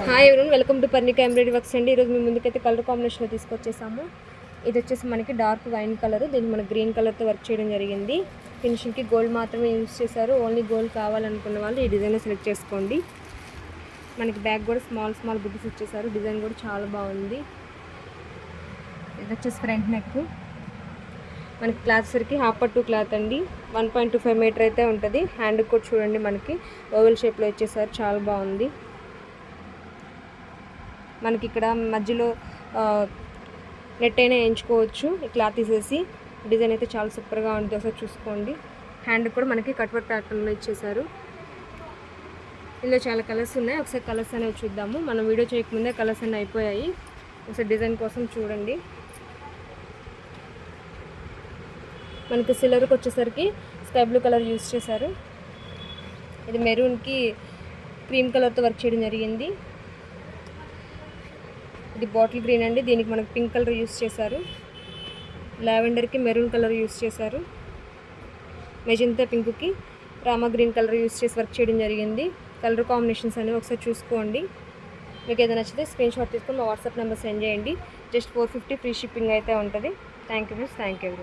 Hi everyone, welcome to Parnika embroidery works అండి. ఈరోజు మీ ముందుకైతే కలర్ కాంబినేషన్లో తీసుకొచ్చేసాము. ఇది వచ్చేసి మనకి డార్క్ వైన్ కలర్, దీన్ని మన గ్రీన్ కలర్తో వర్క్ చేయడం జరిగింది. ఫినిషింగ్కి గోల్డ్ మాత్రమే యూజ్ చేశారు. ఓన్లీ గోల్డ్ కావాలనుకున్న వాళ్ళు ఈ డిజైన్ సెలెక్ట్ చేసుకోండి. మనకి బ్యాక్ కూడా స్మాల్ బుడ్డిస్ ఇచ్చేసారు. డిజైన్ కూడా చాలా బాగుంది. ఇది వచ్చేసి ఫ్రంట్ నెక్. మనకి క్లాత్ సరికి హాఫ్ పట్టు క్లాత్ అండి. 1.25 మీటర్ అయితే ఉంటుంది. హ్యాండ్ కూడా చూడండి, మనకి ఓవెల్ షేప్లో ఇచ్చేసారు. చాలా బాగుంది. మనకి ఇక్కడ మధ్యలో నెట్ అయినా వేయించుకోవచ్చు. ఈ క్లాత్ తీసేసి డిజైన్ అయితే చాలా సూపర్గా ఉంటుంది. ఒకసారి చూసుకోండి. హ్యాండ్ కూడా మనకి కట్ వర్క్ ప్యాటర్న్లో ఇచ్చేసారు. ఇందులో చాలా కలర్స్ ఉన్నాయి. ఒకసారి కలర్స్ అనేవి చూద్దాము. మనం వీడియో చేయకముందే కలర్స్ అన్నీ అయిపోయాయి. ఒకసారి డిజైన్ కోసం చూడండి. మనకి సిల్వర్కి వచ్చేసరికి స్కై బ్లూ కలర్ యూజ్ చేశారు. ఇది మెరూన్కి క్రీమ్ కలర్తో వర్క్ చేయడం జరిగింది. ఇది బాటిల్ గ్రీన్ అండి. దీనికి మనకు పింక్ కలర్ యూస్ చేశారు. లావెండర్కి మెరూన్ కలర్ యూస్ చేశారు. మెజంతా పింక్కి రామా గ్రీన్ కలర్ యూస్ చేసి వర్క్ చేయడం జరిగింది. కలర్ కాంబినేషన్స్ అనేవి ఒకసారి చూసుకోండి. మీకు ఏదైనా నచ్చితే స్క్రీన్ షాట్ తీసుకొని మా వాట్సాప్ నెంబర్ సెండ్ చేయండి. జస్ట్ 450 ఫ్రీ షిప్పింగ్ అయితే ఉంటుంది. Thank you friends. Thank you.